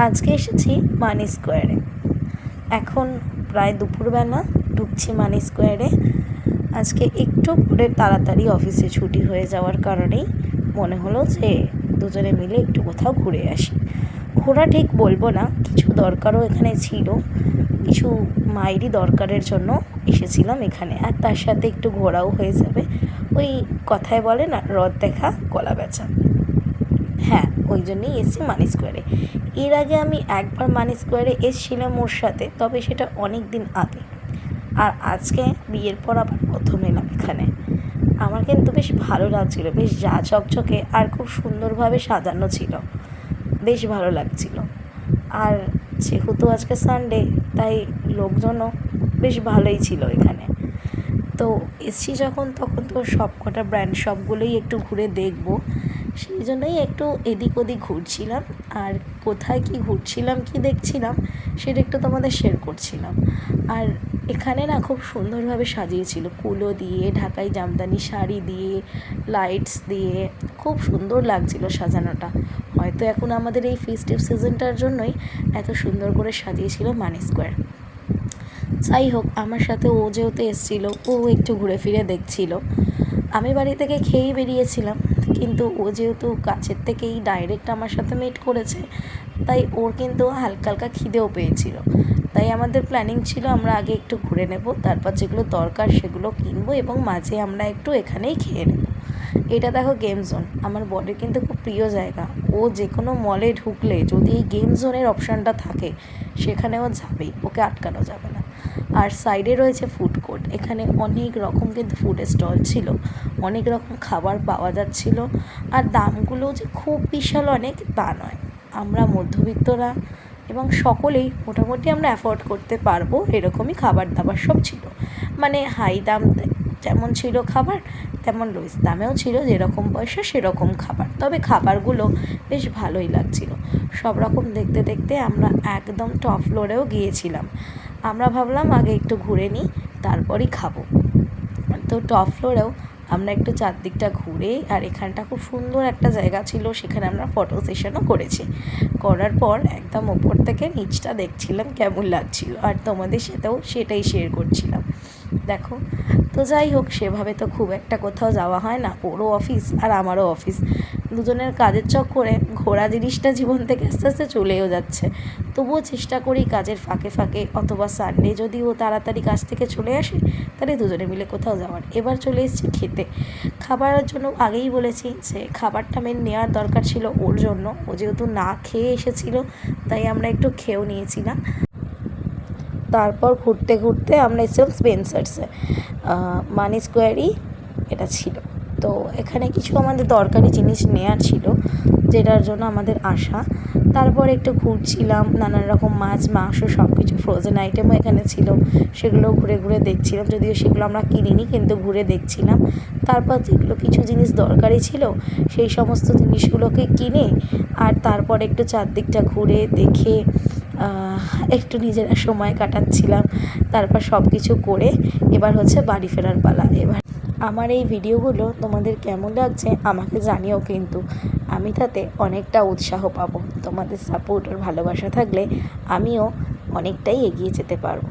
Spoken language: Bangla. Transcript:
আজকে এসেছি মানি স্কোয়ারে। এখন প্রায় দুপুরবেলা ঢুকছি মানি স্কোয়ারে। আজকে একটু করে তাড়াতাড়ি অফিসে ছুটি হয়ে যাওয়ার কারণেই মনে হলো যে দুজনে মিলে একটু কোথাও ঘুরে আসি। ঘোরা ঠিক বলবো না, কিছু দরকারও এখানে ছিল, কিছু মায়েরই দরকারের জন্য এসেছিলাম এখানে, আর তার সাথে একটু ঘোরাও হয়ে যাবে। ওই কথায় বলে না, রথ দেখা কলা বেচা। হ্যাঁ, ওই জন্যই এসেছি মানি স্কোয়ারে। এর আগে আমি একবার মানি স্কোয়ারে এসেছিলাম ওর সাথে, তবে সেটা অনেক দিন আগে। আর আজকে বিয়ের পর আবার প্রথম এলাম এখানে। আমার কিন্তু বেশ ভালো লাগছিলো, বেশ যা চকচকে আর খুব সুন্দরভাবে সাজানো ছিল, বেশ ভালো লাগছিল। আর যেহেতু আজকে সানডে, তাই লোকজনও বেশ ভালোই ছিল এখানে। তো এসছি যখন, তখন তো সব কটা ব্র্যান্ড শপগুলোই একটু ঘুরে দেখবো, সেই জন্যই একটু এদিক ওদিক ঘুরছিলাম। আর কোথায় কি ঘুরছিলাম, কি দেখছিলাম, সেটা একটু তোমাদের শেয়ার করছিলাম। আর এখানে না খুব সুন্দরভাবে সাজিয়েছিল, কুলো দিয়ে, ঢাকাই জামদানি শাড়ি দিয়ে, লাইটস দিয়ে, খুব সুন্দর লাগছিল সাজানোটা। হয়তো এখন আমাদের এই ফেস্টিভ সিজনটার জন্যই এত সুন্দর করে সাজিয়েছিল মানি স্কোয়ার। যাই হোক, আমার সাথে ও যেহেতু এসেছিলো, ও একটু ঘুরে ফিরে দেখছিল। আমি বাড়ি থেকে খেয়েই বেরিয়েছিলাম, কিন্তু ও যেহেতু কাছের থেকেই ডাইরেক্ট আমার সাথে মিট করেছে, তাই ওর কিন্তু হালকা হালকা খিদেও পেয়েছিল। তাই আমাদের প্ল্যানিং ছিল আমরা আগে একটু ঘুরে নেব, তারপর যেগুলো দরকার সেগুলো কিনবো, এবং মাঝে আমরা একটু এখানেই খেয়ে নেব। এটা দেখো গেম জোন, আমার বরের কিন্তু খুব প্রিয় জায়গা। ও যে কোনো মলে ঢুকলে যদি এই গেম জোনের অপশানটা থাকে, সেখানে ও যাবেই, ওকে আটকানো যাবে না। আর সাইডে রয়েছে ফুড কোর্ট, এখানে অনেক রকম কিন্তু ফুডের স্টল ছিল, অনেক রকম খাবার পাওয়া যাচ্ছিল। আর দামগুলো যে খুব বিশাল অনেক তা নয়, আমরা মধ্যবিত্তরা এবং সকলেই মোটামুটি আমরা অ্যাফোর্ড করতে পারবো এরকমই খাবার দাবার সব ছিল। মানে হাই দাম যেমন ছিল খাবার, তেমন লোয়েস্ট দামেও ছিল, যেরকম পয়সা সেরকম খাবার। তবে খাবারগুলো বেশ ভালোই লাগছিল। সব রকম দেখতে দেখতে আমরা একদম টপ ফ্লোরেও গিয়েছিলাম। আমরা ভাবলাম আগে একটু ঘুরে নিই, তারপরই খাবো। তো টপ ফ্লোরেও আমরা একটু চারদিকটা ঘুরে, আর এখানটা খুব সুন্দর একটা জায়গা ছিল, সেখানে আমরা ফটো সেশনও করেছি। করার পর একদম ওপর থেকে নিচটা দেখছিলাম কেমন লাগছিল, আর তোমাদের সাথেও সেটাই শেয়ার করছিলাম। দেখো, তো যাই হোক, সেভাবে তো খুব একটা কোথাও যাওয়া হয় না, ওরও অফিস আর আমারও অফিস, দুজনের কাজের চক্করে ঘোরা জিনিসটা জীবন থেকে আস্তে আস্তে চলেও যাচ্ছে। তবুও চেষ্টা করি কাজের ফাঁকে ফাঁকে, অথবা সানডে যদি ও তাড়াতাড়ি কাজ থেকে চলে আসে, তাহলে দুজনে মিলে কোথাও যাওয়ার। এবার চলে এসেছি খেতে। খাবারের জন্য আগেই বলেছি যে খাবারটা মেন নেওয়ার দরকার ছিল ওর জন্য, ও যেহেতু না খেয়ে এসেছিলো, তাই আমরা একটু খেয়েও নিয়েছিলাম। তারপর ঘুরতে ঘুরতে আমরা এসেছিলাম স্পেন্সার্সে। মানি স্কোয়ারই এটা ছিল। তো এখানে কিছু আমাদের দরকারি জিনিস নেওয়ার ছিল, যেটার জন্য আমাদের আসা। তারপর একটু ঘুরছিলাম, নানান রকম মাছ মাংস সব কিছু ফ্রোজেন আইটেমও এখানে ছিল, সেগুলো ঘুরে ঘুরে দেখছিলাম। যদিও সেগুলো আমরা কিনিনি, কিন্তু ঘুরে দেখছিলাম। তারপর যেগুলো কিছু জিনিস দরকারি ছিল, সেই সমস্ত জিনিসগুলোকে কিনে, আর তারপর একটু চারদিকটা ঘুরে দেখে একটু নিজেরা সময় কাটাচ্ছিলাম। তারপর সব কিছু করে এবার হচ্ছে বাড়ি ফেরার পালা। এবার আমার এই ভিডিওগুলো তোমাদের কেমন লাগছে আমাকে জানিও, কিন্তু আমি তাতে অনেকটা উৎসাহ পাবো। তোমাদের সাপোর্ট আর ভালোবাসা থাকলে আমিও অনেকটাই এগিয়ে যেতে পারবো।